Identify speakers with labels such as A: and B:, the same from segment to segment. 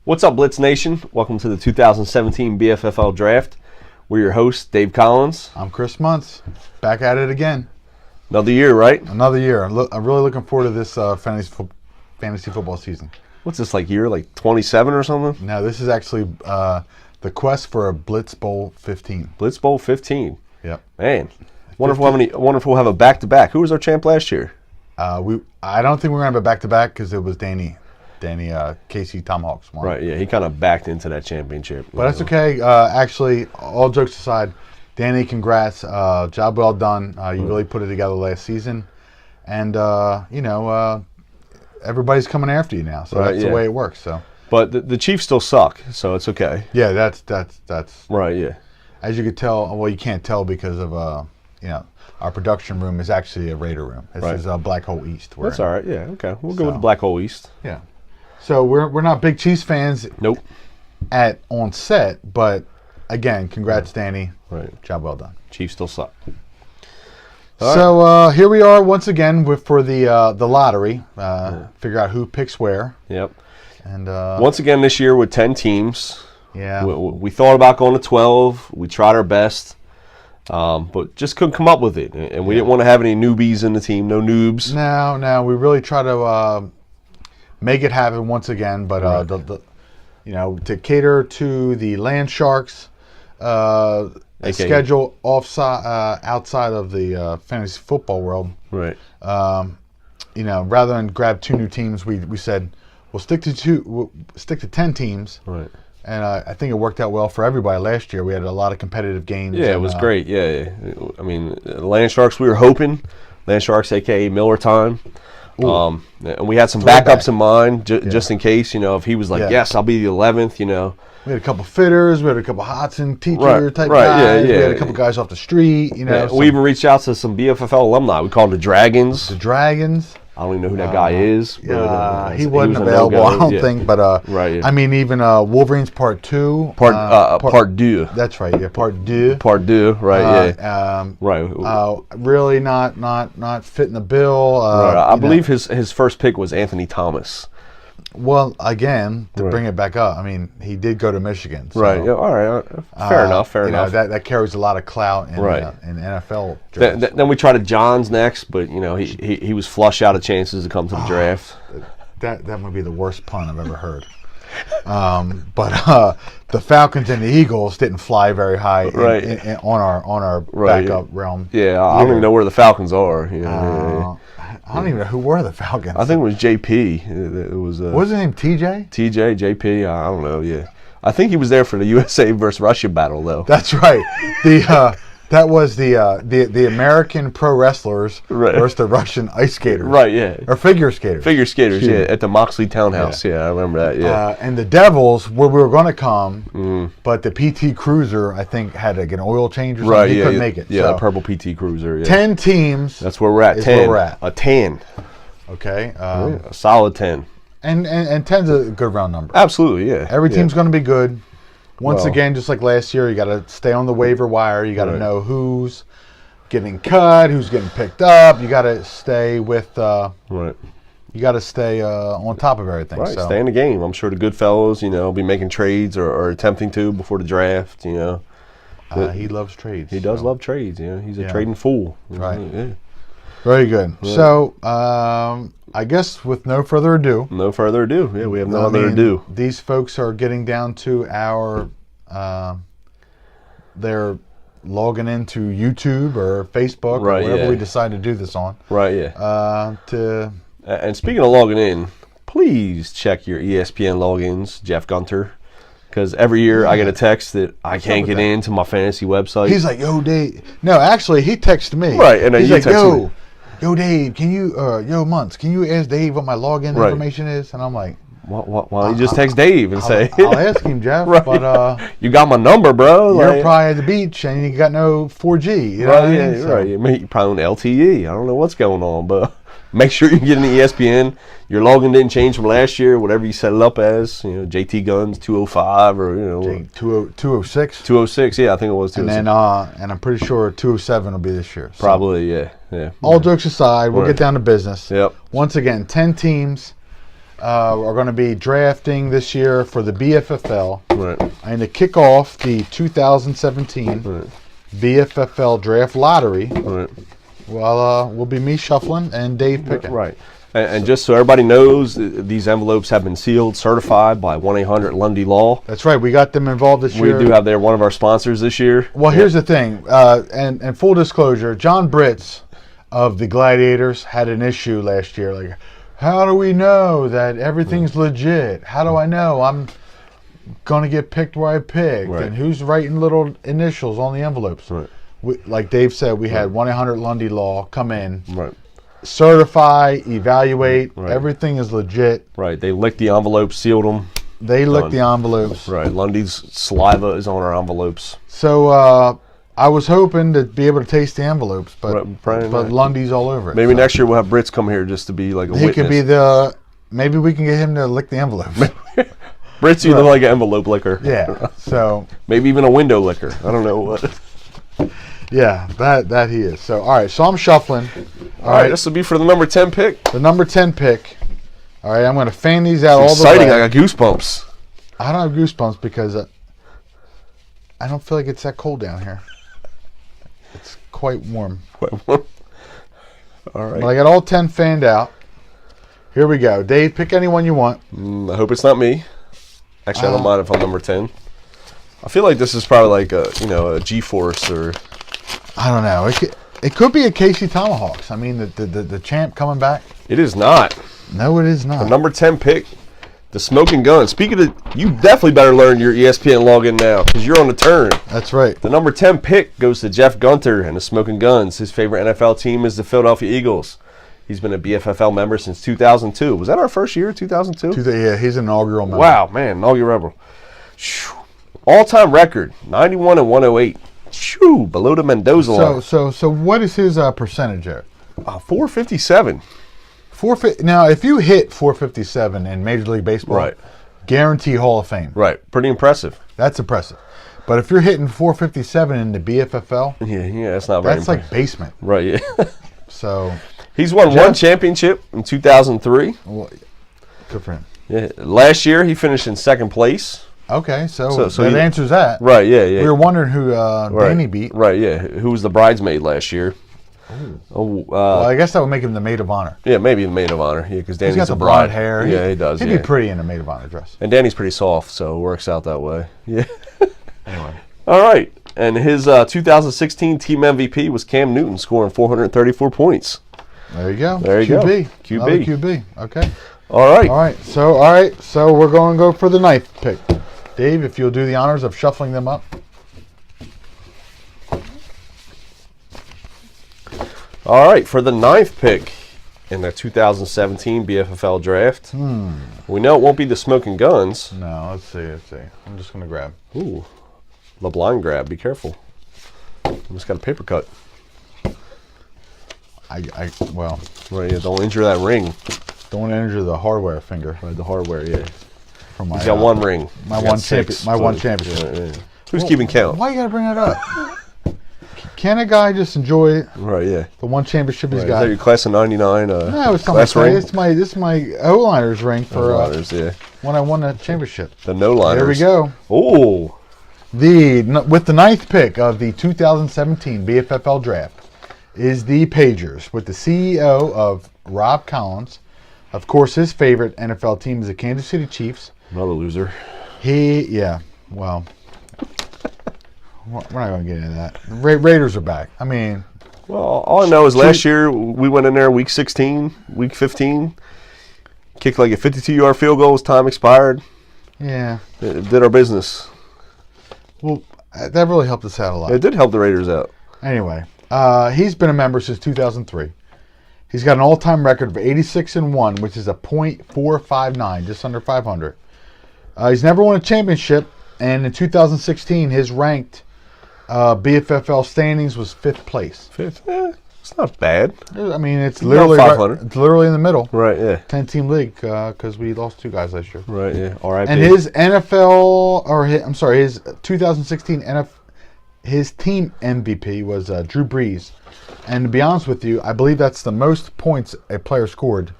A: What's up, Blitz Nation? Welcome to the 2017 Bffl Draft. We're your hosts, Dave Collins.
B: I'm Chris Muntz. Back at it again.
A: Another year, right?
B: Another year. I'm really looking forward to this fantasy football season.
A: What's this, year 27 or something?
B: No, this is actually the quest for a Bffl 15.
A: Bffl 15.
B: Yep.
A: Man, wonder if we'll have a back-to-back. Who was our champ last year?
B: I don't think we're going to have a back-to-back because it was Danny Casey Tomahawks won.
A: Right, yeah, he kind of backed into that championship.
B: But that's okay. Actually, all jokes aside, Danny, congrats. Job well done. You really put it together last season. And, everybody's coming after you now. So that's the way it works. So,
A: but the Chiefs still suck, so it's okay.
B: Yeah, that's
A: right, yeah.
B: As you could tell, well, you can't tell because of, our production room is actually a Raider room. This is Black Hole East.
A: That's all right, yeah, okay. We'll go with the Black Hole East.
B: Yeah. So we're not big Chiefs fans.
A: Nope.
B: On set, but again, congrats, Danny.
A: Right.
B: Job well done.
A: Chiefs still suck.
B: So here we are once again for the lottery. Figure out who picks where.
A: Yep.
B: And
A: once again this year with 10 teams.
B: Yeah.
A: We thought about going to 12. We tried our best, but just couldn't come up with it. And we didn't want to have any newbies in the team. No noobs.
B: No. We really try to make it happen once again, but to cater to the land sharks, a schedule outside of the fantasy football world.
A: Right.
B: Rather than grab two new teams, we said we'll stick to 10 teams.
A: Right.
B: And I think it worked out well for everybody last year. We had a lot of competitive games.
A: Yeah, it was great. Yeah. I mean, land sharks. We were hoping land sharks, aka Miller time. And we had some backups in mind, just in case, if he was like, yes, I'll be the 11th,
B: We had a couple fitters, we had a couple Hodson teacher type
A: Yeah.
B: guys, we had a couple guys off the street,
A: We even reached out to some BFFL alumni. We called them the Dragons.
B: The Dragons.
A: I don't even know who that guy is.
B: But, he wasn't available, I don't think. But I mean, even Wolverines Part 2.
A: Part 2.
B: That's right. Yeah, Part 2.
A: Part 2. Right. Yeah. Right.
B: Really not fitting the bill.
A: Right. I believe his first pick was Anthony Thomas.
B: Well, again, to bring it back up, I mean, he did go to Michigan. So,
A: right. Yeah, all right. Fair enough. Fair enough.
B: That carries a lot of clout in NFL drafts.
A: Then we tried Johns next, but he was flush out of chances to come to the draft.
B: That might be the worst pun I've ever heard. But the Falcons and the Eagles didn't fly very high on our backup realm.
A: Yeah, I don't even know where the Falcons are.
B: I don't even know who were the Falcons.
A: I think it was JP. It was.
B: What was his name? TJ?
A: TJ, JP. I don't know. Yeah, I think he was there for the USA versus Russia battle, though.
B: That's right. That was the American pro wrestlers versus the Russian ice skaters.
A: Right. Yeah.
B: Or figure skaters.
A: Figure skaters. Yeah, at the Moxley Townhouse. Yeah, I remember that. Yeah.
B: And the Devils, where we were going to come, but the PT Cruiser, I think, had an oil change or something.
A: Right.
B: He couldn't make it.
A: Yeah, the purple PT Cruiser. Yeah.
B: 10 teams.
A: That's where we're at. 10.
B: Where we're at.
A: A 10.
B: Okay.
A: A solid 10.
B: And 10's a good round number.
A: Absolutely. Yeah.
B: Every team's going to be good. Once again, just like last year, you got to stay on the waiver wire. You got to know who's getting cut, who's getting picked up. You got to stay with. You got to stay on top of everything.
A: Right. Stay in the game. I'm sure the good fellows, be making trades or attempting to before the draft.
B: He loves trades.
A: He does love trades. He's a trading fool.
B: Right.
A: Yeah.
B: Very good. Right. So I guess with no further ado.
A: Yeah, we have no other ado.
B: These folks are getting down to our. They're logging into YouTube or Facebook or whatever we decide to do this on.
A: Right. Yeah.
B: And
A: speaking of logging in, please check your ESPN logins, Jeff Gunter. Because every year I get a text that I can't get into my fantasy website.
B: He's like, yo, Dave. No, actually, he texted me.
A: Right, and then
B: he's
A: like,
B: yo, Dave, can you, Muntz, can you ask Dave what my login information is? And I'm like,
A: why don't you just text Dave and say?
B: I'll ask him, Jeff.
A: Right.
B: But
A: you got my number, bro.
B: You're probably at the beach and you got no 4G. You know what I mean?
A: Yeah, right. You're probably on LTE. I don't know what's going on, but make sure you get in the ESPN. Your login didn't change from last year, whatever you set it up as. JT Guns 205 or
B: 206.
A: 206, yeah, I think it was 206.
B: And then and I'm pretty sure 207 will be this year. So.
A: Probably, yeah.
B: All jokes aside, we'll get down to business.
A: Yep.
B: Once again, 10 teams. are going to be drafting this year for the BFFL.
A: Right.
B: And to kick off the 2017 BFFL Draft Lottery, well, will be me shuffling and Dave picking.
A: Right. And just so everybody knows, these envelopes have been sealed, certified by 1-800-LUNDY Law.
B: That's right. We got them involved this year.
A: We do have they're one of our sponsors this year.
B: Well, here's the thing, and full disclosure, John Britz of the Gladiators had an issue last year. Like, how do we know that everything's legit? How do I know I'm going to get picked where I picked?
A: Right.
B: And who's writing little initials on the envelopes?
A: Right.
B: Like Dave said, we had 1-800-LUNDY Law come in.
A: Right.
B: Certify, evaluate, everything is legit.
A: Right, they licked the envelopes, sealed them.
B: They licked the envelopes.
A: Right, Lundy's saliva is on our envelopes.
B: So I was hoping to be able to taste the envelopes, but Lundy's all over it.
A: Maybe next year we'll have Brits come here just to be like a witness.
B: He could be maybe we can get him to lick the envelopes.
A: Brits, you look like an envelope licker.
B: Yeah, so.
A: Maybe even a window licker. I don't know what.
B: Yeah, that he is. So, all right, so I'm shuffling.
A: All right, this will be for the number 10 pick.
B: The number 10 pick. All right, I'm going to fan these out all the way.
A: Exciting, I got goosebumps.
B: I don't have goosebumps because I don't feel like it's that cold down here. It's quite warm.
A: All right.
B: But I got all 10 fanned out. Here we go. Dave, pick anyone you want.
A: I hope it's not me. Actually, I don't mind if I'm number 10. I feel like this is probably like a G-Force or...
B: I don't know. It could be a Casey Tomahawks. I mean, the champ coming back.
A: It is not.
B: No, it is not.
A: The number 10 pick, the Smoking Gun. Speaking of, you definitely better learn your ESPN login now because you're on the turn.
B: That's right.
A: The number 10 pick goes to Jeff Gunter and the Smoking Guns. His favorite NFL team is the Philadelphia Eagles. He's been a BFFL member since 2002. Was that our first year, 2002?
B: Yeah, he's an inaugural member.
A: Wow, man, inaugural member. All-time record, 91 and 108. Shoo, below the Mendoza line.
B: So what is his percentage there?
A: 457.
B: Now, if you hit 457 in Major League Baseball, guarantee Hall of Fame.
A: Right, pretty impressive.
B: That's impressive. But if you're hitting 457 in the BFFL,
A: yeah, that's not very.
B: That's like basement.
A: Right. Yeah.
B: So
A: he's won one championship in 2003.
B: Well, good for him.
A: Yeah. Last year he finished in second place.
B: Okay, so that answers that.
A: Right, yeah.
B: We were wondering who Danny beat.
A: Right, yeah. Who was the bridesmaid last year?
B: Well, I guess that would make him the maid of honor.
A: Yeah, maybe the maid of honor. Yeah, because Danny's
B: got the
A: a bride.
B: blonde hair.
A: Yeah, he does.
B: He'd be pretty in a maid of honor dress.
A: And Danny's pretty soft, so it works out that way. Yeah.
B: Anyway.
A: All right. And his 2016 team MVP was Cam Newton, scoring 434 points.
B: There you go.
A: There you go.
B: QB. Another QB. Okay.
A: All right.
B: All right. So we're going to go for the ninth pick. Dave, if you'll do the honors of shuffling them up.
A: All right, for the ninth pick in the 2017 BFFL draft, we know it won't be the Smoking Guns.
B: No, let's see. I'm just going to grab.
A: Ooh, the blind grab. Be careful. Almost got a paper cut.
B: Well.
A: Right, yeah, don't injure that ring.
B: Don't want to injure the hardware finger.
A: Right, the hardware, yeah.
B: From my,
A: he's got one ring.
B: My one championship.
A: Yeah. Who's keeping count?
B: Why you got to bring that up? Can a guy just enjoy
A: right? Yeah,
B: the one championship he's got?
A: Is that your class of '99?
B: No, it's not my ring. This is my O-liners ring for
A: yeah.
B: When I won the championship.
A: The no-liners.
B: There we go.
A: Oh,
B: with the ninth pick of the 2017 BFFL draft is the Pagers with the CEO of Rob Collins. Of course, his favorite NFL team is the Kansas City Chiefs.
A: Another loser.
B: Well. We're not going to get into that. Raiders are back. I mean...
A: Well, all I know is last year we went in there week 16, week 15, kicked like a 52-yard field goal as time expired.
B: Yeah.
A: Did our business.
B: Well, that really helped us out a lot.
A: It did help the Raiders out.
B: Anyway, he's been a member since 2003. He's got an all-time record of 86-1, which is a .459, just under 500. He's never won a championship, and in 2016, his ranked BFFL standings was 5th place.
A: Fifth? It's not bad.
B: I mean, it's literally
A: 500.
B: It's literally in the middle.
A: Right, yeah.
B: 10-team league because we lost 2 guys last year.
A: Right, yeah. All right.
B: And his his 2016 his team MVP was Drew Brees. And to be honest with you, I believe that's the most points a player scored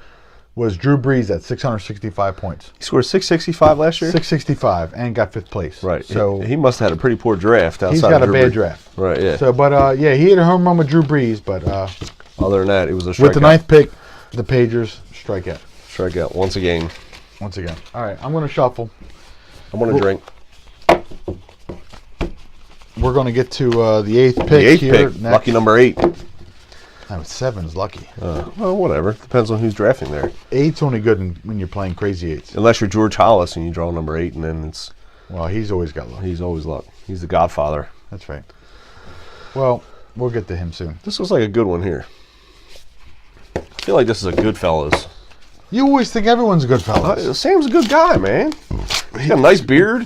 B: was Drew Brees at 665 points.
A: He scored 665 last year?
B: 665 and got 5th place.
A: Right.
B: So
A: he must have had a pretty poor draft outside
B: he's got
A: of
B: a
A: Drew
B: bad
A: Brees.
B: draft.
A: Right, yeah.
B: So, but, yeah, he hit a home run with Drew Brees, but
A: other than that, it was a strikeout.
B: with the 9th pick, the Pagers strikeout.
A: Strikeout once again.
B: Once again. All right, I'm going to shuffle.
A: I'm going to drink.
B: We're going to get to the 8th pick
A: The 8th
B: here.
A: pick,
B: Next.
A: lucky number 8.
B: Oh, 7's lucky.
A: Well, whatever. Depends on who's drafting there.
B: 8's only good when you're playing crazy 8s.
A: Unless you're George Hollis and you draw number 8, and then
B: Well, he's always got luck.
A: he's always luck. He's the godfather.
B: That's right. Well, we'll get to him soon.
A: This looks like a good one here. I feel like this is a Goodfellas.
B: You always think everyone's a good fella.
A: Sam's a good guy, man. He's got a nice beard.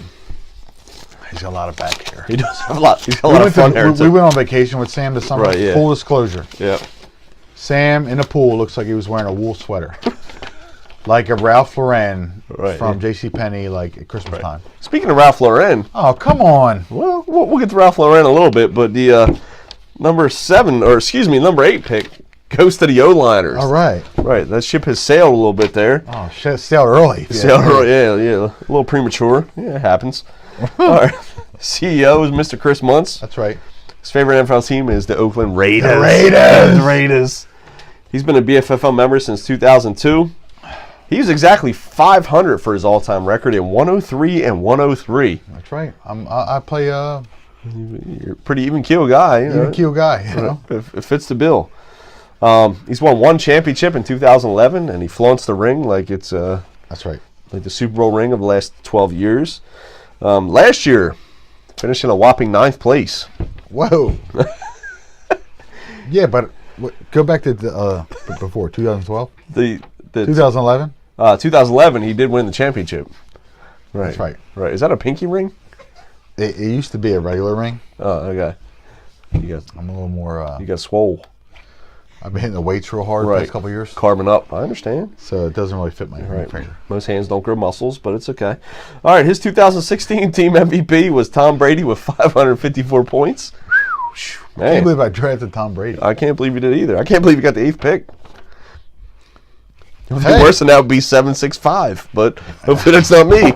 B: He's got a lot of back hair.
A: He does have a lot. He's got a lot of fun hair,
B: we
A: too.
B: went on vacation with Sam this summer.
A: Right, yeah.
B: Full disclosure.
A: Yeah.
B: Sam in the pool looks like he was wearing a wool sweater. Like a Ralph Lauren from JCPenney, like at Christmas time.
A: Speaking of Ralph Lauren.
B: Oh, come on.
A: Well, we'll get to Ralph Lauren in a little bit, but the number 8 pick goes to the O-liners.
B: All right.
A: Right. That ship has sailed a little bit there.
B: Oh, shit. Sailed early.
A: Sailed early. Yeah. A little premature. Yeah, it happens. All right. CEO is Mr. Chris Muntz.
B: That's right.
A: His favorite NFL team is the Oakland Raiders.
B: The
A: Raiders. He's been a BFFL member since 2002. He was exactly 500 for his all-time record in 103 and 103.
B: That's right. I play
A: You're a pretty even keel guy.
B: even keel guy. You know?
A: It fits the bill. He's won one championship in 2011, and he flaunts the ring like it's
B: That's right.
A: like the Super Bowl ring of the last 12 years. Last year, finishing a whopping 9th place.
B: Whoa. Yeah, but go back to before 2012.
A: The
B: 2011.
A: 2011, he did win the championship. Right.
B: That's right.
A: Right. Is that a pinky ring?
B: It used to be a regular ring.
A: Oh, okay. You
B: I'm a little more.
A: got swole.
B: I've been hitting the weights real hard the
A: Right.
B: past couple of years,
A: Carbon up. I understand.
B: so it doesn't really fit my finger.
A: Most hands don't grow muscles, but it's okay. All right, his 2016 team MVP was Tom Brady with 554 points.
B: I can't believe I drafted Tom Brady.
A: I can't believe you did either. I can't believe you got the 8th pick. It would be
B: Hey.
A: worse than that would be 765, but hopefully that's not me.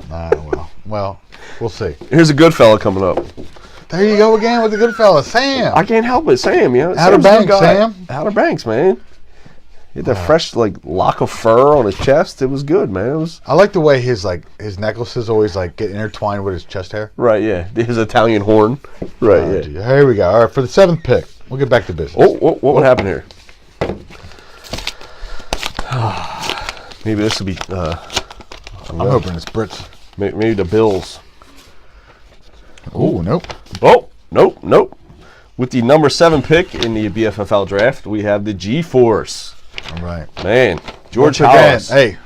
B: Well, we'll see.
A: Here's a good fella coming up.
B: There you go again with the good fella, Sam.
A: I can't help it, Sam. You know,
B: Outer
A: Sam's a good
B: Banks,
A: guy.
B: Sam.
A: Outer Banks, man. He had that fresh lock of fur on his chest. It was good, man. It was
B: I like the way his necklaces always get intertwined with his chest hair.
A: right. Yeah, his Italian horn. Right. Yeah.
B: Gee, here we go. All right, for the 7th pick, we'll get back to business.
A: What would happen here? Maybe this would be.
B: I'm hoping it's Brits.
A: Maybe the Bills.
B: Oh, nope.
A: Oh, nope. With the number 7 pick in the BFFL draft, we have the G-Force.
B: All right.
A: Man, George
B: Once again,
A: Hollis.
B: hey,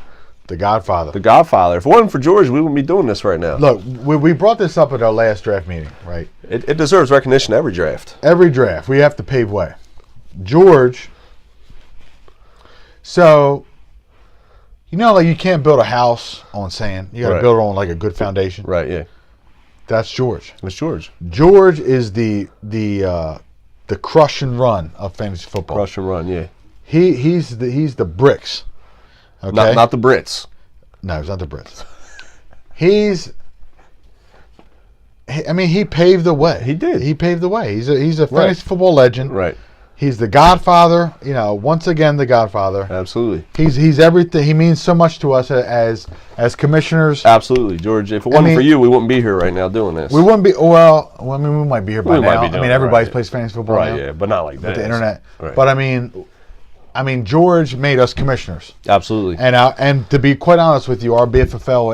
B: the Godfather.
A: The Godfather. If it wasn't for George, we wouldn't be doing this right now.
B: Look, we brought this up at our last draft meeting, right?
A: It deserves recognition every draft.
B: Every draft, we have to pave way. George, so, you can't build a house on sand. You got to
A: Right.
B: build it on a good foundation.
A: Right, yeah.
B: That's George.
A: It's George.
B: George is the crush and run of fantasy football.
A: Crush and run, yeah.
B: He's the bricks. Okay.
A: Not the Brits.
B: No, he's not the Brits. He paved the way.
A: He did.
B: He paved the way. He's a fantasy football legend.
A: Right.
B: He's the Godfather. Once again, the Godfather.
A: Absolutely.
B: He's everything. He means so much to us as commissioners.
A: Absolutely, George. If it wasn't for you, we wouldn't be here right now doing this.
B: We wouldn't be. Well, we might be here by
A: We might
B: now.
A: be doing it,
B: Everybody
A: right.
B: plays fantasy football
A: Right,
B: now.
A: yeah, but not like that.
B: With the internet.
A: Right.
B: But I mean, George made us commissioners.
A: Absolutely.
B: And to be quite honest with you, our BFFL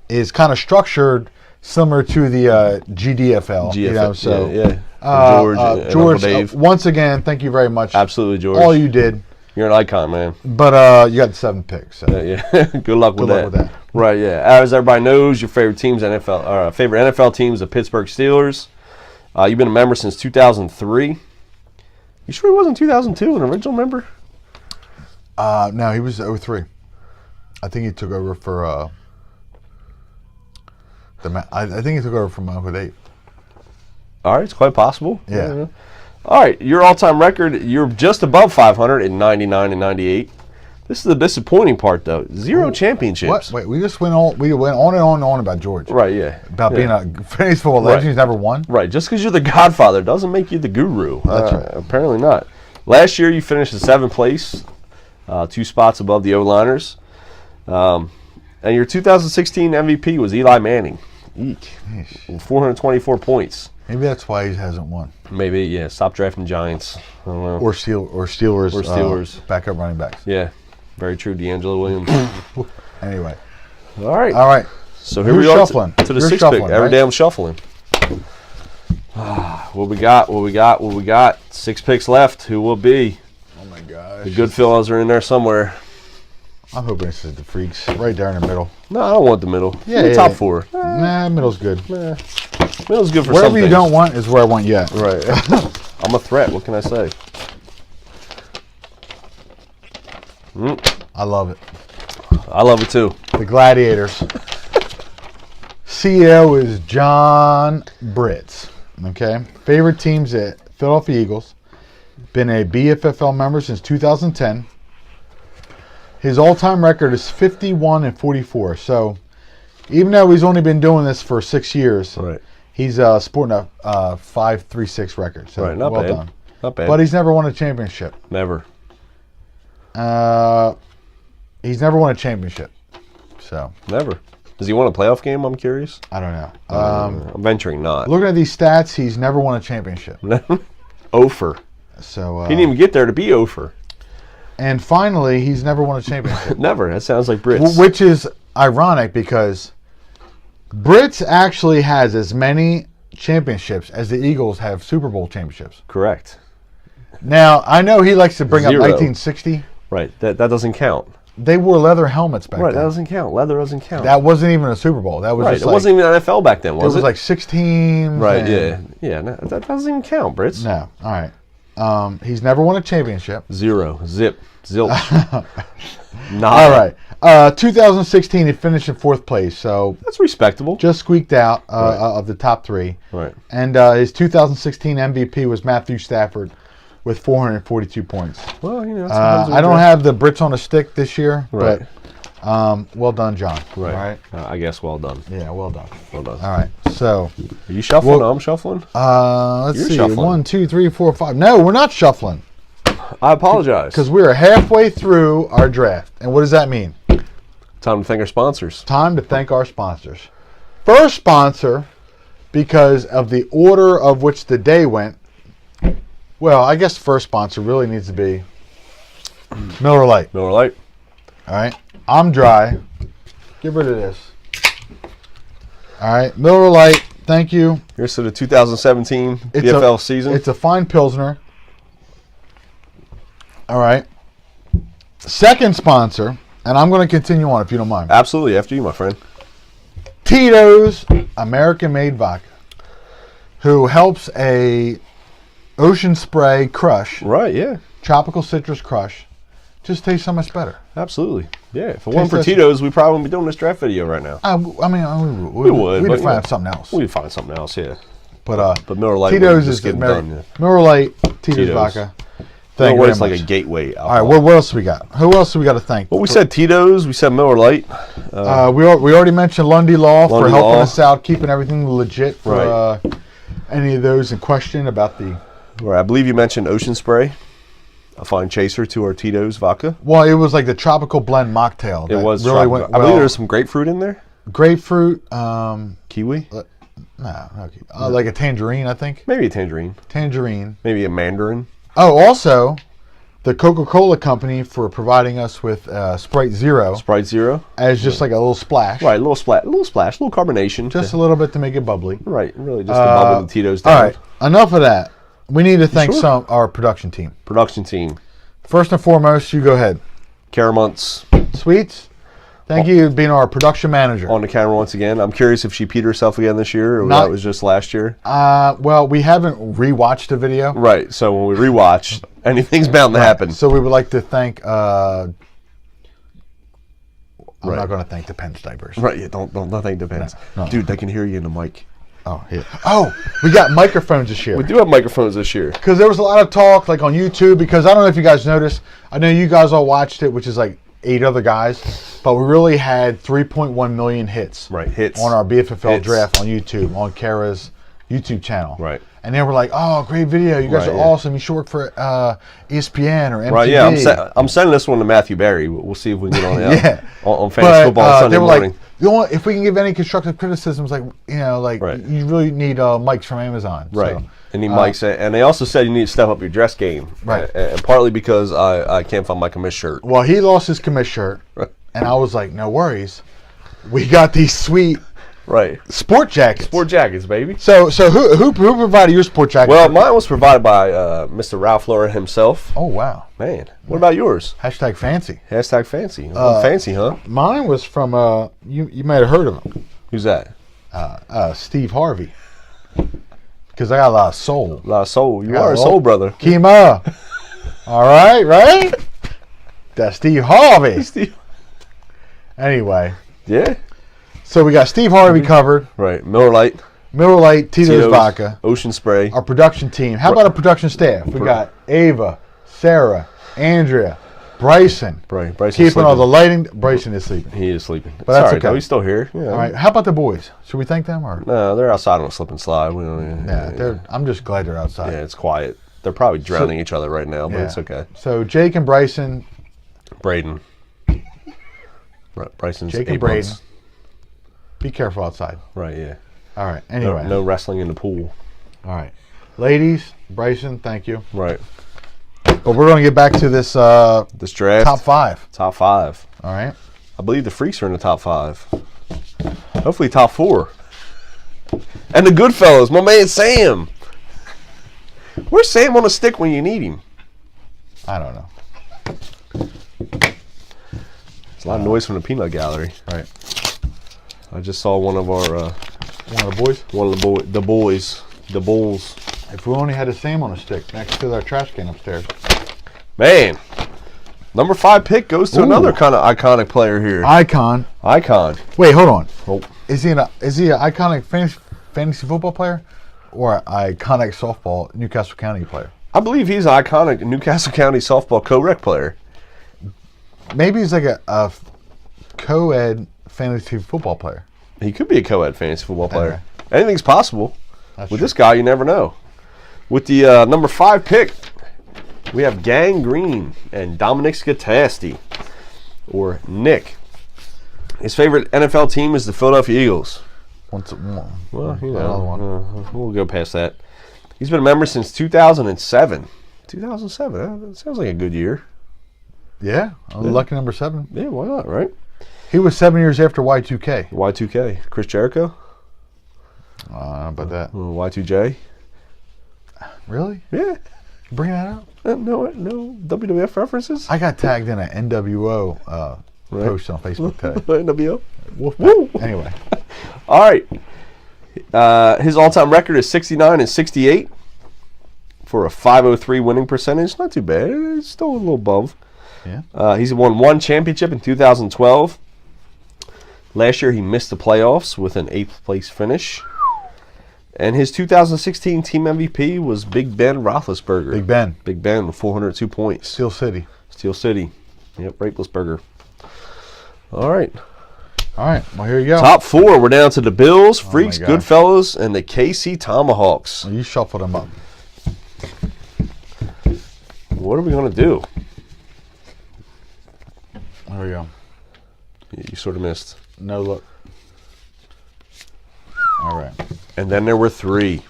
B: is kind of structured similar to the GDFL.
A: GFL. Yeah.
B: George,
A: and Uncle Dave.
B: once again, thank you very much.
A: Absolutely, George.
B: All you did.
A: You're an icon, man.
B: But you got the 7 picks. So.
A: Yeah. Good luck with
B: luck with that.
A: Right, yeah. As everybody knows, your favorite team's favorite NFL team is the Pittsburgh Steelers. You've been a member since 2003. You sure he wasn't 2002, an original member?
B: No, he was 03. I think he took over for I think he took over from Uncle Dave.
A: All right, it's quite possible.
B: Yeah.
A: All right, your all-time record, you're just above 500 in 99 and 98. This is the disappointing part, though. Zero championships.
B: What? Wait, we just went on. We went on and on about George.
A: Right, yeah.
B: About being a fantasy football legend who's never won.
A: Right, just because you're the godfather doesn't make you the guru.
B: That's right.
A: Apparently not. Last year, you finished in 7th place, 2 spots above the O-liners. And your 2016 MVP was Eli Manning. Eek. 424 points.
B: Maybe that's why he hasn't won.
A: Maybe, yeah. Stop drafting Giants. I don't know.
B: Or Steelers. Backup running backs.
A: Yeah, very true. D'Angelo Williams.
B: Anyway.
A: All right. So here
B: Who's
A: we are
B: shuffling?
A: to the
B: You're
A: 6th pick.
B: shuffling,
A: Every
B: right?
A: day I'm shuffling. What we got? 6 picks left. Who will be?
B: Oh my gosh.
A: The good fellows are in there somewhere.
B: I'm hoping this is the freaks. Right there in the middle.
A: No, I don't want the middle.
B: Yeah,
A: Give me top 4.
B: Nah, middle's good.
A: Middle's good for
B: Wherever
A: some
B: you
A: things.
B: don't want is where I want yet.
A: Right. I'm a threat. What can I say?
B: I love it.
A: I love it too.
B: The Gladiators. CEO is John Britz. Okay. Favorite teams at Philadelphia Eagles. Been a BFFL member since 2010. His all-time record is 51-44. So, even though he's only been doing this for 6 years,
A: Right.
B: he's sporting a 5.36 record. So,
A: Right. Not
B: well
A: bad.
B: done.
A: Not bad.
B: But he's never won a championship.
A: Never.
B: He's never won a championship. So,
A: Never. Does he want a playoff game? I'm curious.
B: I don't know.
A: I'm venturing not.
B: Looking at these stats, he's never won a championship.
A: Ofer.
B: So
A: He didn't even get there to be Ofer.
B: and finally, he's never won a championship,
A: Never. That sounds like Brits.
B: which is ironic because Brits actually has as many championships as the Eagles have Super Bowl championships.
A: Correct.
B: Now, I know he likes to bring up
A: Zero.
B: 1960.
A: Right. That doesn't count.
B: They wore leather helmets back
A: Right. That
B: then.
A: doesn't count. Leather doesn't count.
B: That wasn't even a Super Bowl. That was
A: right.
B: just
A: It
B: like,
A: wasn't even NFL back then, was
B: it was like 6 teams.
A: Right.
B: and-
A: Yeah. Yeah. No, that doesn't even count, Brits.
B: No. All right. He's never won a championship.
A: 0. Zip. Zilch. Nah.
B: All right. 2016, he finished in 4th place, so
A: That's respectable.
B: just squeaked out
A: Right.
B: of the top 3.
A: Right.
B: And his 2016 MVP was Matthew Stafford with 442 points.
A: Well, you know. sometimes
B: I don't have the Brits on a stick this year,
A: Right.
B: but well done, John.
A: Right.
B: All right.
A: I guess well done.
B: Yeah, well done.
A: Well done.
B: All right. So
A: Are you shuffling?
B: Well-
A: I'm shuffling.
B: let's
A: You're
B: see.
A: shuffling.
B: 1, 2, 3, 4, 5. No, we're not shuffling
A: I apologize.
B: because we are halfway through our draft. And what does that mean?
A: Time to thank our sponsors.
B: Time to thank our sponsors. First sponsor, because of the order of which the day went. Well, I guess first sponsor really needs to be Miller Lite.
A: Miller Lite.
B: All right. I'm dry. Get rid of this. All right. Miller Lite. Thank you.
A: Here's to the 2017 BFL season.
B: It's a fine Pilsner. All right. Second sponsor, and I'm going to continue on if you don't mind.
A: Absolutely. After you, my friend.
B: Tito's American-made vodka, who helps a Ocean Spray crush,
A: Right, yeah.
B: tropical citrus crush, just tastes so much better.
A: Absolutely. Yeah. If it wasn't for
B: Tastes
A: Tito's, we probably wouldn't be doing this draft video right now.
B: I mean,
A: We would,
B: We'd
A: but,
B: find
A: you know,
B: something else.
A: We'd find something else, yeah.
B: But
A: Miller Lite
B: Tito's
A: just
B: is
A: getting
B: American.
A: done. Yeah.
B: Miller Lite, Tito's
A: Tito's.
B: vodka.
A: Miller
B: Thank you very
A: Lite's like
B: much.
A: a gateway
B: All right,
A: alcohol.
B: what else we got? Who else do we got to thank?
A: Well, we said Tito's. We said Miller Lite.
B: We already mentioned Lundy Law for
A: Lundy
B: helping
A: Law.
B: us out, keeping everything legit for
A: Right.
B: any of those in question about the.
A: Right, I believe you mentioned Ocean Spray, a fine chaser to our Tito's vodka.
B: Well, it was like the tropical blend mocktail.
A: It
B: that
A: was
B: really
A: tropical.
B: went
A: I believe
B: well.
A: there's some grapefruit in there.
B: Grapefruit.
A: Kiwi.
B: Like a tangerine, I think.
A: Maybe a tangerine.
B: Tangerine.
A: Maybe a mandarin.
B: Oh, also, the Coca-Cola company for providing us with Sprite Zero
A: Sprite Zero.
B: as just like a little splash.
A: Right, a little splash, a little carbonation.
B: Just a little bit to make it bubbly.
A: Right, really just to bubble the Tito's down.
B: All right, enough of that. We need to thank our production team.
A: Production team.
B: First and foremost, you go ahead.
A: Caramonts
B: Sweets, thank you for being our production manager.
A: on the camera once again. I'm curious if she peed herself again this year or
B: Not-
A: that was just last year.
B: Well, we haven't rewatched the video.
A: Right, so when we rewatch, anything's bound to happen.
B: So we would like to thank. I'm
A: Right.
B: not going to thank the Pence diapers.
A: Right, yeah, don't nothing depends.
B: No.
A: Dude, they can hear you in the mic.
B: Oh, yeah. Oh, we got microphones this year.
A: We do have microphones this year.
B: Because there was a lot of talk, like on YouTube. Because I don't know if you guys noticed. I know you guys all watched it, which is like 8 other guys, but we really had 3.1 million hits.
A: Right, hits
B: on our Bffl
A: hits.
B: draft on YouTube, on Kara's YouTube channel.
A: Right.
B: And they were like, "Oh, great video! You guys are awesome. You should work for ESPN or MTV."
A: Right, yeah. I'm sending this one to Matthew Berry. We'll see if we can get on
B: yeah.
A: on fantasy football Sunday
B: they were
A: morning.
B: Like, if we can give any constructive criticisms, like you really need mics from Amazon.
A: Right.
B: So,
A: And he mics, and they also said you need to step up your dress game.
B: Right.
A: And partly because I can't find my commiss shirt.
B: Well, he lost his commiss shirt, and I was like, "No worries, we got these sweet."
A: Right.
B: Sport jackets.
A: Sport jackets, baby.
B: So who provided your sport jacket?
A: Well, mine was provided by Mr. Ralph Lauren himself.
B: Oh, wow.
A: Man. What about yours?
B: Hashtag fancy.
A: Hashtag fancy. Fancy, huh?
B: Mine was from, you might have heard of him.
A: Who's that?
B: Steve Harvey. Because I got a lot of soul.
A: A lot of soul. You are a soul brother.
B: Kima. All right? That's Steve Harvey.
A: Steve.
B: Anyway.
A: Yeah.
B: So we got Steve Harvey covered.
A: Right. Miller Lite.
B: Miller Lite, Tito's Vodka.
A: Ocean Spray.
B: Our production team. How about our production staff? We got Ava, Sarah, Andrea, Bryson.
A: Bryson
B: keeping
A: sleeping.
B: all the lighting. Bryson is sleeping.
A: He is sleeping.
B: But that's
A: all right,
B: okay.
A: though. He's still here. Yeah.
B: All right. How about the boys? Should we thank them or?
A: No, they're outside on a slip and slide. We don't.
B: I'm just glad they're outside.
A: Yeah, it's quiet. They're probably drowning each other right now, but it's okay.
B: So Jake and Bryson.
A: Braden. Bryson's
B: Jake and Braden. Be careful outside.
A: Right, yeah.
B: All right. Anyway.
A: No wrestling in the pool.
B: All right. Ladies, Bryson, thank you.
A: Right.
B: But we're going to get back to this
A: this draft.
B: top 5.
A: Top 5.
B: All right.
A: I believe the Freaks are in the top 5. Hopefully top 4. And the Goodfellas, my man Sam. Where's Sam on a stick when you need him?
B: I don't know.
A: There's a lot of noise from the peanut gallery.
B: Right.
A: I just saw one of our
B: one of the boys.
A: The bulls.
B: If we only had a Sam on a stick next to our trash can upstairs.
A: Man, number 5 pick goes to another kind of iconic player here.
B: Icon.
A: Wait,
B: hold on.
A: Oh.
B: Is he an iconic fantasy football player or an iconic softball Newcastle County player?
A: I believe he's an iconic Newcastle County softball co-rec player.
B: Maybe he's like a co-ed fantasy football player.
A: He could be a co-ed fantasy football player.
B: Okay.
A: Anything's possible.
B: That's
A: With
B: true.
A: this guy, you never know. With the number 5 pick, we have Gang Green and Dominic Scatasti, or Nick. His favorite NFL team is the Philadelphia Eagles. Well, you know, we'll go past that. He's been a member since 2007. 2007, that sounds like a good year.
B: Yeah, lucky number 7.
A: Yeah, why not, right?
B: He was 7 years after Y2K.
A: Y2K. Chris Jericho?
B: About that.
A: Y2J?
B: Really?
A: Yeah.
B: You bring that up?
A: No WWF references?
B: I got tagged in an NWO post on Facebook today.
A: NWO?
B: Woo! Anyway.
A: All right. His all-time record is 69 and 68 for a 503 winning percentage. Not too bad. It's still a little above.
B: Yeah.
A: He's won 1 championship in 2012. Last year he missed the playoffs with an 8th place finish. And his 2016 team MVP was Big Ben Roethlisberger. Big Ben with 402 points.
B: Steel City.
A: Yep, Roethlisberger. All right.
B: Well, here you go.
A: Top 4. We're down to the Bills, Freaks, Goodfellas, and the KC Tomahawks.
B: You shuffle them up.
A: What are we going to do?
B: There we go.
A: You sort of missed.
B: No look. All right.
A: And then there were 3.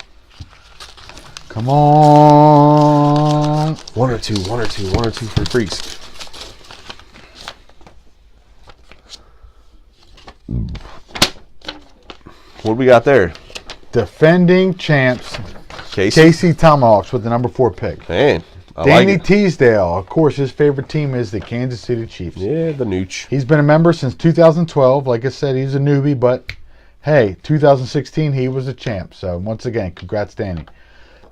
B: Come on.
A: One or two for Freaks. What do we got there?
B: Defending champs,
A: Casey?
B: KC Tomahawks with the number 4 pick.
A: Man, I
B: Danny
A: like it.
B: Teasdale, of course, his favorite team is the Kansas City Chiefs.
A: Yeah, the Nooch.
B: He's been a member since 2012. Like I said, he's a newbie, but hey, 2016 he was a champ. So once again, congrats, Danny.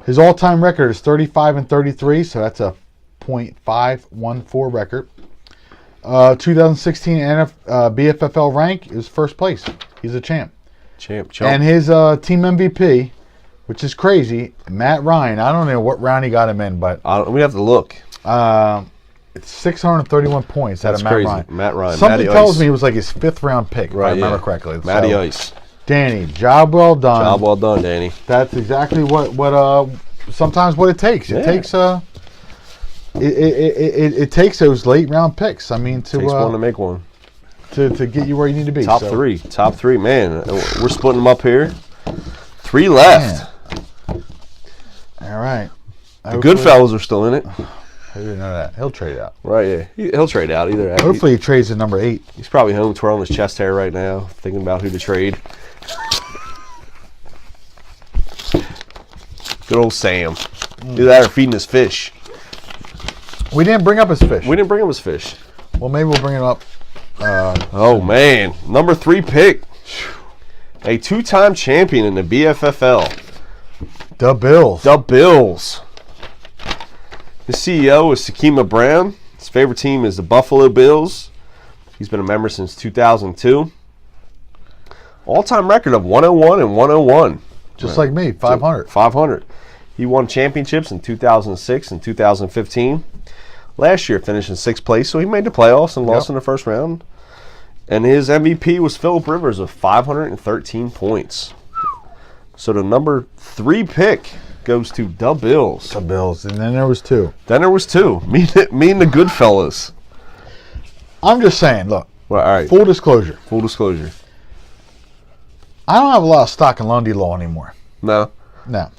B: His all-time record is 35 and 33, so that's a .514 record. 2016 BFFL rank is first place. He's a champ.
A: Champ.
B: And his team MVP, which is crazy, Matt Ryan. I don't know what round he got him in, but
A: we have to look.
B: It's 631 points out of Matt
A: crazy.
B: Ryan.
A: Matt Ryan.
B: Something
A: Matty
B: tells
A: Ice.
B: me it was like his 5th round pick,
A: Right,
B: if I remember correctly.
A: Matty
B: So,
A: Ice.
B: Danny, job well done.
A: Job well done, Danny.
B: That's exactly what sometimes what it takes. It takes it takes those late round picks. I mean,
A: Takes one to make one.
B: to get you where you need to be.
A: Top three, man. We're splitting them up here. 3 left.
B: Man. All right.
A: The good fellas are still in it.
B: I didn't know that. He'll trade out.
A: Right, yeah. He'll trade out either.
B: Hopefully he trades at number 8.
A: He's probably home twirling his chest hair right now, thinking about who to trade. Good old Sam. Either that or feeding his fish.
B: We didn't bring up his fish.
A: We didn't bring him his fish.
B: Well, maybe we'll bring it up.
A: Oh, man. Number 3 pick. A 2-time champion in the BFFL.
B: The Bills.
A: The Bills. His CEO is Sakima Brown. His favorite team is the Buffalo Bills. He's been a member since 2002. All-time record of 101 and 101.
B: Just like me, 500.
A: 500. He won championships in 2006 and 2015. Last year finished in 6th place, so he made the playoffs and lost in the first round. And his MVP was Phillip Rivers with 513 points. So the number 3 pick goes to the Bills.
B: The Bills. And then there was 2.
A: Then there was 2. Me and the good fellas.
B: I'm just saying, look.
A: Well, all right.
B: Full disclosure.
A: Full disclosure.
B: I don't have a lot of stock in Lundy Law anymore.
A: No.
B: No.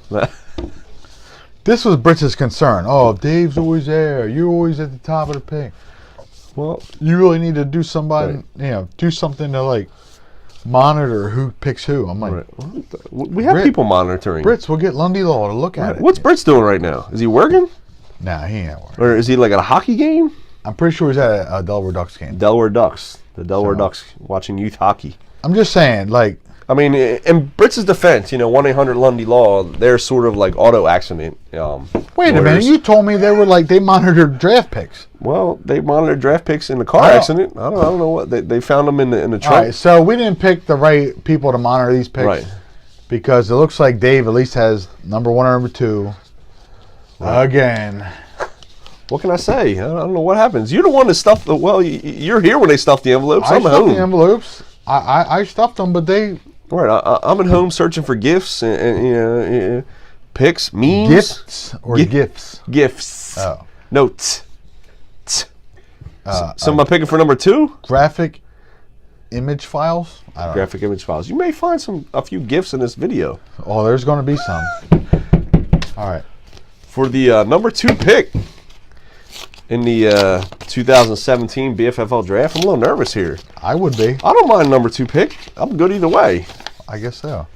B: This was Britz's concern. Oh, Dave's always there. You're always at the top of the pick. Well, you really need to do do something to like monitor who picks who. I'm like,
A: right. We have people monitoring.
B: Britz, we'll get Lundy Law to look at it.
A: What's Britz doing right now? Is he working?
B: Nah, he ain't working.
A: Or is he like at a hockey game?
B: I'm pretty sure he's at a Delaware Ducks game.
A: Delaware Ducks. The Delaware Ducks watching youth hockey.
B: I'm just saying, like,
A: I mean, in Britz's defense, 1-800-LUNDY Law, they're sort of like auto accident.
B: Wait a minute, you told me they monitored draft picks.
A: Well, they monitored draft picks in the car accident. I don't know what they found them in the trunk.
B: All right, so we didn't pick the right people to monitor these picks,
A: right?
B: Because it looks like Dave at least has number 1 or number 2. Right. Again.
A: What can I say? I don't know what happens. You're the one that stuffed the. Well, you're here when they stuffed the envelopes. I'm at home.
B: I stuffed the envelopes. I stuffed them, but they.
A: Right, I'm at home searching for gifts and pics, memes.
B: Gifts or gifts?
A: Gifts.
B: Oh.
A: Notes. So am I picking for number 2?
B: Graphic image files? I don't
A: Graphic image files. You may find a few gifts in this video.
B: Oh, there's going to be some. All right.
A: For the number 2 pick in the 2017 BFFL draft, I'm a little nervous here.
B: I would be.
A: I don't mind number 2 pick. I'm good either way.
B: I guess so.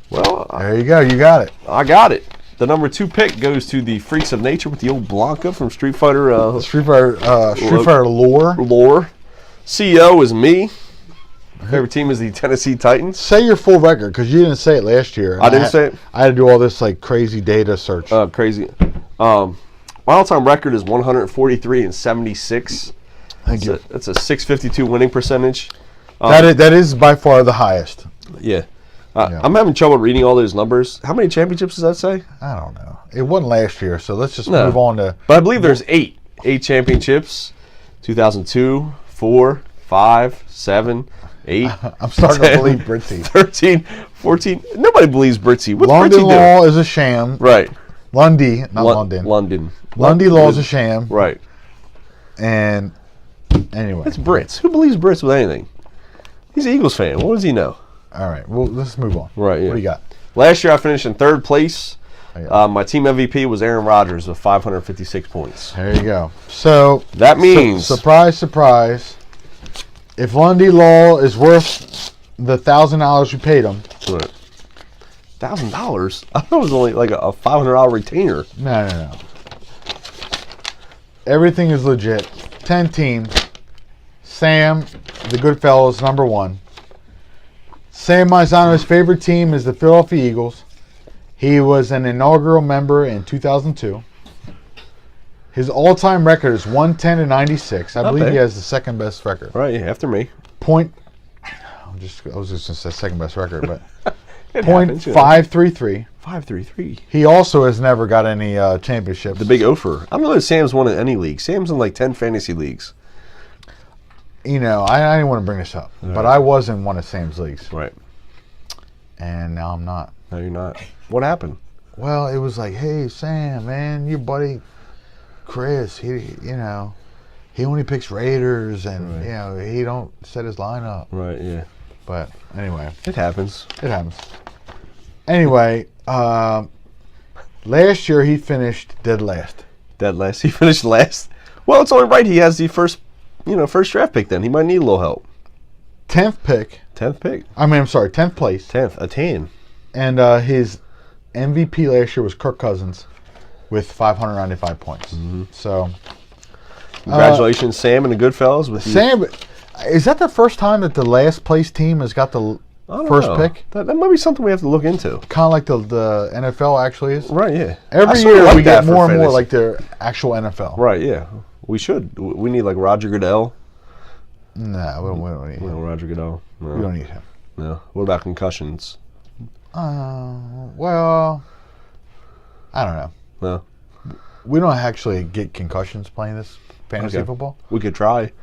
A: Well,
B: there you go. You got it.
A: I got it. The number 2 pick goes to the Freaks of Nature with the old Blanca from Street Fighter.
B: Street Fighter lore.
A: Lore. CEO is me. Favorite team is the Tennessee Titans.
B: Say your full record, because you didn't say it last year.
A: I didn't say it?
B: I had to do all this like crazy data search.
A: Crazy. My all-time record is 143 and 76.
B: Thank you.
A: That's a 652 winning percentage.
B: That is by far the highest.
A: Yeah. I'm having trouble reading all those numbers. How many championships does that say?
B: I don't know. It wasn't last year, so let's just move on to...
A: But I believe there's 8. 8 championships. 2002, 4, 5, 7, 8.
B: I'm starting 10, to believe Britzy.
A: 13, 14. Nobody believes Britzy. What's
B: London
A: Britzy
B: Law
A: doing?
B: Is a sham.
A: Right.
B: Lundy, not London.
A: London.
B: Lundy Law is a sham.
A: Right.
B: And anyway.
A: It's Brits. Who believes Brits with anything? He's an Eagles fan. What does he know?
B: All right. Well, let's move on.
A: Right. Yeah.
B: What do you got?
A: Last year I finished in 3rd place. My team MVP was Aaron Rodgers with 556 points.
B: There you go. So
A: that means
B: surprise, surprise. If Lundy Law is worth the $1,000 you paid him,
A: right. $1,000? I thought it was only like a $500 retainer.
B: No. Everything is legit. 10 teams. Sam, the Goodfellas, number 1. Sam Maizano's favorite team is the Philadelphia Eagles. He was an inaugural member in 2002. His all-time record is 110 and 96. I believe he has the second best record.
A: Right, after me.
B: I was just going to say second best record, but .533.
A: 533.
B: He also has never got any championships.
A: The big Ofer. I don't know if Sam's won in any league. Sam's in like 10 fantasy leagues.
B: You know, I didn't want to bring this up, but I was in one of Sam's leagues.
A: Right.
B: And now I'm not.
A: No, you're not. What happened?
B: Well, it was like, hey, Sam, man, your buddy Chris, he only picks Raiders, and he don't set his lineup.
A: Right. Yeah.
B: But anyway,
A: it happens.
B: It happens. Anyway, last year he finished dead last.
A: Dead last. He finished last. Well, it's only right. He has the first draft pick. Then he might need a little help.
B: 10th pick.
A: 10th pick.
B: I'm sorry, 10th place.
A: 10th. A 10.
B: And his MVP last year was Kirk Cousins with 595 points. Mm-hmm. So,
A: congratulations, Sam and the Goodfellas. With
B: Sam, is that the first time that the last place team has got the first pick?
A: That might be something we have to look into.
B: Kind of like the NFL actually is.
A: Right, yeah.
B: Every year we get more and more like the actual NFL.
A: Right, yeah. We should. We need like Roger Goodell.
B: No, we don't need him.
A: Roger Goodell. No.
B: We don't need him.
A: No. What about concussions?
B: Well, I don't know.
A: No.
B: We don't actually get concussions playing this fantasy football.
A: We could try.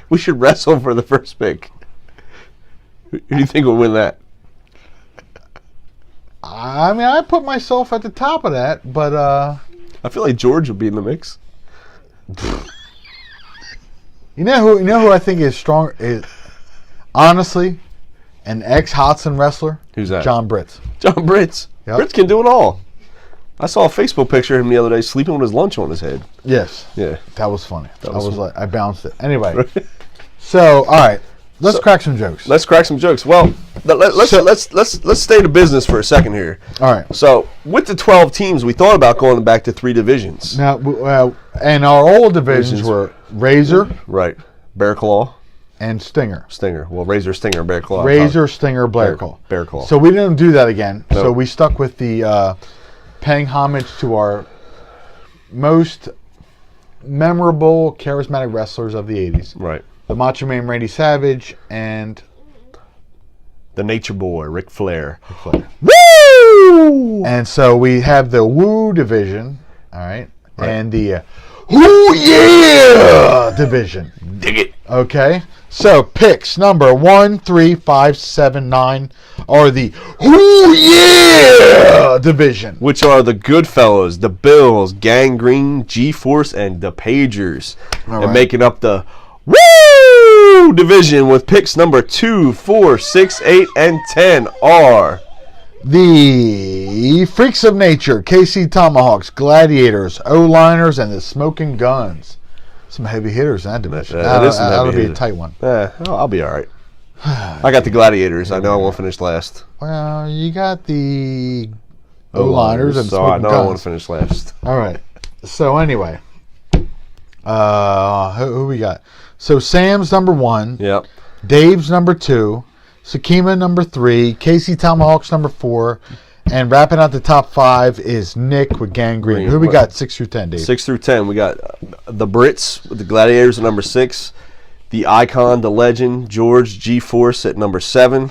A: We should wrestle for the first pick. Who do you think will win that?
B: I mean, I put myself at the top of that, but
A: I feel like George would be in the mix.
B: You know who I think is strong is honestly an ex-Hodson wrestler.
A: Who's that?
B: John Britz.
A: John Britz. Yep. Britz can do it all. I saw a Facebook picture of him the other day sleeping with his lunch on his head.
B: Yes.
A: Yeah.
B: That was funny. I bounced it. Anyway. So, all right. Let's crack some jokes.
A: Let's crack some jokes. Well, let's stay to business for a second here.
B: All right.
A: So, with the 12 teams, we thought about going back to 3 divisions.
B: Now, and our old divisions were Razor,
A: right, Bear Claw,
B: and Stinger.
A: Stinger. Well, Razor, Stinger, Bear Claw.
B: Razor, Stinger, Bear Claw.
A: Bear Claw.
B: So we didn't do that again. Nope. So we stuck with the paying homage to our most memorable, charismatic wrestlers of the 80s.
A: Right.
B: The Macho Man Randy Savage and
A: the Nature Boy Ric Flair.
B: Woo! And so we have the Woo division, all right, and the Woo Yeah division.
A: Dig it.
B: Okay. So picks number 1, 3, 5, 7, 9 are the Woo Yeah division,
A: which are the Goodfellas, the Bills, Gangrene, G-Force, and the Pagers, and making up the Woo division with picks number 2, 4, 6, 8, and 10 are
B: the Freaks of Nature, KC Tomahawks, Gladiators, O-Liners, and the Smoking Guns. Some heavy hitters in that division. That'll be a tight one.
A: I'll be all right. I got the Gladiators. I know I won't finish last.
B: Well, you got the O-Liners and
A: so
B: Smoking Guns.
A: I know I won't finish last.
B: All right. So anyway, who we got? So Sam's number 1.
A: Yep.
B: Dave's number 2. Sakima number 3. KC Tomahawks number 4. And wrapping out the top 5 is Nick with Gangrene. Who we got 6 through 10, Dave?
A: 6 through 10. We got the Brits with the Gladiators at number 6. The Icon, the Legend, George G-Force at number 7.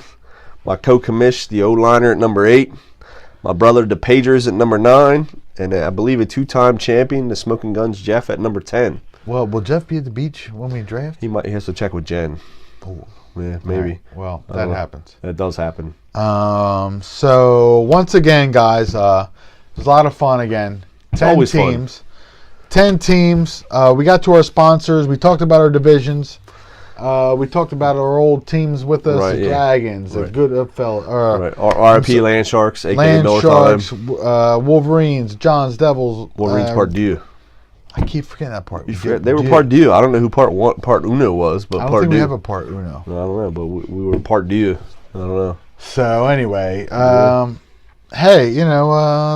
A: My co-commish, the O-Liner at number 8. My brother, the Pagers at number 9. And I believe a 2-time champion, the Smoking Guns, Jeff at number 10.
B: Well, will Jeff be at the beach when we draft?
A: He has to check with Jen.
B: Oh.
A: Yeah, maybe.
B: Right. Well, that happens.
A: That does happen.
B: So once again, guys, it was a lot of fun again. 10 teams. Fun. 10 teams. We got to our sponsors. We talked about our divisions. We talked about our old teams with us, the Dragons, the Bffl.
A: RIP Land Sharks, a.k.a.
B: Land
A: Miller
B: Sharks,
A: Time.
B: Wolverines, Johns, Devils.
A: Wolverines Part Deux.
B: I keep forgetting that part.
A: They were Part Deux. I don't know who Part Uno was, but
B: I don't
A: Part
B: think
A: Deux.
B: We have a Part Uno.
A: I don't know, but we were Part Deux. I don't know.
B: So anyway, hey,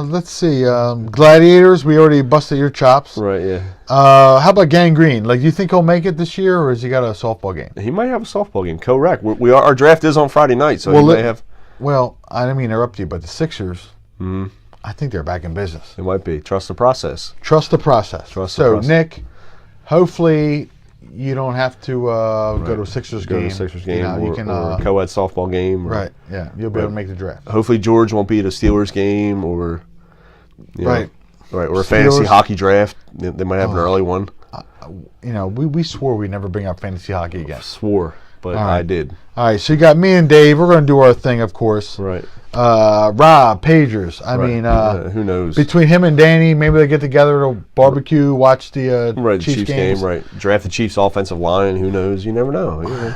B: let's see. Gladiators, we already busted your chops.
A: Right, yeah.
B: How about Gangrene? Like, do you think he'll make it this year, or has he got a softball game?
A: He might have a softball game. Correct. Our draft is on Friday night, so he may have.
B: Well, I didn't mean to interrupt you, but the Sixers.
A: Mm-hmm.
B: I think they're back in business.
A: It might be. Trust the process.
B: Trust the process. So, Nick, hopefully you don't have to go to a Sixers game.
A: Go to a Sixers game,
B: you can,
A: or a co-ed softball game.
B: Right, yeah. You'll be able to make the draft.
A: Hopefully George won't be at a Steelers game or,
B: right.
A: Right, or a fantasy hockey draft. They might have an early one.
B: We swore we'd never bring up fantasy hockey again.
A: Swore, but I did.
B: All right, so you got me and Dave. We're going to do our thing, of course.
A: Right.
B: Rob, Pagers. I mean,
A: who knows?
B: Between him and Danny, maybe they get together to barbecue, watch the Chiefs
A: game. Right. Draft the Chiefs offensive line. Who knows? You never know.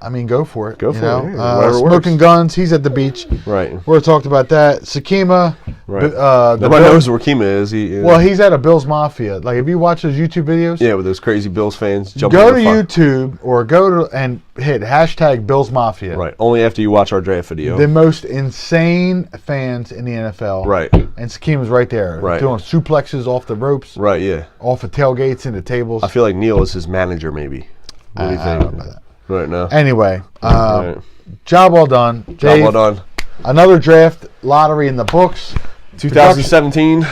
B: I mean, go for it.
A: Go for it. Yeah.
B: Smoking guns. He's at the beach.
A: Right.
B: We talked about that. Sakima.
A: Right. Nobody knows where Sakima is.
B: He's at a Bills Mafia. Like, if you watch those YouTube videos.
A: Yeah, with those crazy Bills fans jumping.
B: Go to YouTube or go to and hit hashtag Bills Mafia.
A: Right. Only after you watch our draft video.
B: The most insane fans in the NFL.
A: Right.
B: And Sakima's right there.
A: Right.
B: Doing suplexes off the ropes.
A: Right. Yeah.
B: Off of tailgates into tables.
A: I feel like Neil is his manager. Maybe. What do you think?
B: I don't know about that.
A: Right now.
B: Anyway, job well done. Dave,
A: job well done.
B: Another draft lottery in the books.
A: 2017.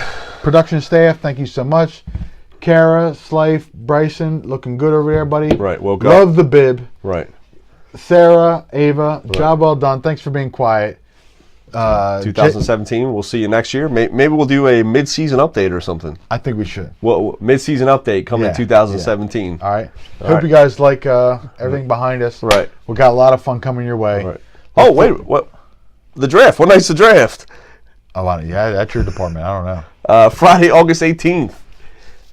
B: Production staff, thank you so much. Kara, Slife, Bryson, looking good over there, buddy.
A: Right, woke
B: Love
A: up.
B: the bib.
A: Right.
B: Sarah, Ava, job well done. Thanks for being quiet.
A: 2017. We'll see you next year. Maybe we'll do a mid-season update or something.
B: I think we should.
A: Well, mid-season update coming in 2017.
B: All right. Hope you guys like everything behind us.
A: Right.
B: We got a lot of fun coming your way.
A: Right. Oh wait, what? The draft. What night's the draft?
B: That's your department. I don't know.
A: Friday, August 18th.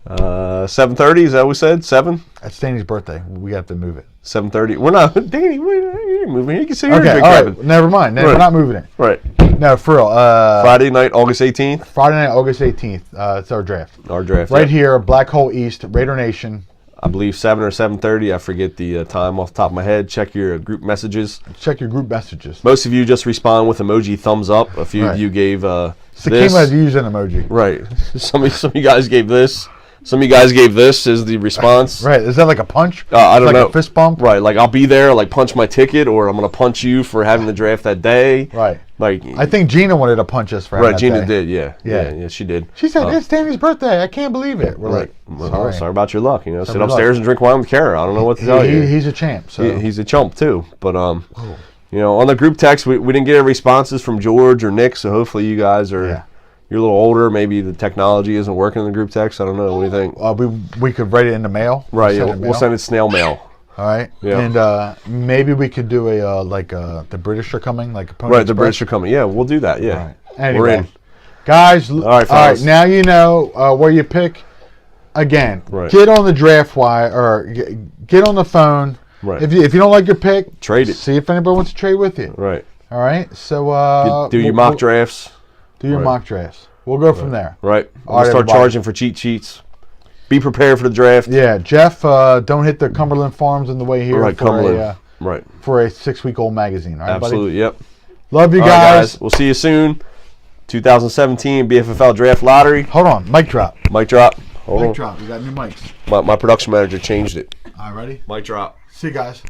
A: 7:30. Is that what we said? 7.
B: That's Danny's birthday. We have to move it.
A: 7:30. We're not. Danny, you're moving. You can see your
B: okay. All right. Never mind. We're not moving it.
A: Right.
B: No, for real.
A: Friday night, August 18th.
B: Friday night, August 18th. It's our draft.
A: Our draft.
B: Right here, Black Hole East, Raider Nation.
A: I believe 7 or 7:30. I forget the time off the top of my head. Check your group messages.
B: Check your group messages.
A: Most of you just respond with emoji thumbs up. A few of you gave
B: Sakima has used an emoji.
A: Right. Some of you guys gave this. Some of you guys gave this as the response.
B: Right. Is that like a punch?
A: I don't know.
B: Like a fist bump?
A: Right. Like, I'll be there, like, punch my ticket, or I'm going to punch you for having the draft that day.
B: Right.
A: Like,
B: I think Gina wanted to punch us for having that
A: Gina
B: day.
A: did, yeah. Yeah, she did.
B: She said, it's Danny's birthday. I can't believe it. We're like,
A: sorry about your luck. Sit upstairs and drink wine with Kara. I don't know what to tell you.
B: He's a champ. So.
A: He's a chump, too. But, on the group text, we didn't get any responses from George or Nick, so hopefully you guys are... You're a little older. Maybe the technology isn't working in the group text. I don't know. What do you think?
B: We could write it in the mail.
A: Right. We'll send it snail mail.
B: All right.
A: Yeah.
B: And maybe we could do the British are coming, like a Pony
A: Right.
B: Express.
A: The British are coming. Yeah, we'll do that. Yeah.
B: Right. Anyway,
A: we're in.
B: Guys.
A: All right.
B: Now you know where you pick. Again, get on the draft wire or get on the phone.
A: Right.
B: If you don't like your pick,
A: trade it.
B: See if anybody wants to trade with you.
A: Right.
B: All right. So
A: do your mock drafts.
B: Do your mock drafts. We'll go from there.
A: Right. We'll start charging for cheat sheets. Be prepared for the draft.
B: Yeah, Jeff, don't hit the Cumberland Farms on the way here.
A: Right, Cumberland.
B: For a 6-week-old magazine. All right,
A: absolutely,
B: buddy?
A: yep.
B: Love you guys.
A: We'll see you soon. 2017 BFFL Draft Lottery.
B: Hold on, mic drop.
A: Mic drop.
B: Mic drop. We got new mics.
A: My production manager changed it.
B: All right, ready?
A: Mic drop.
B: See you guys.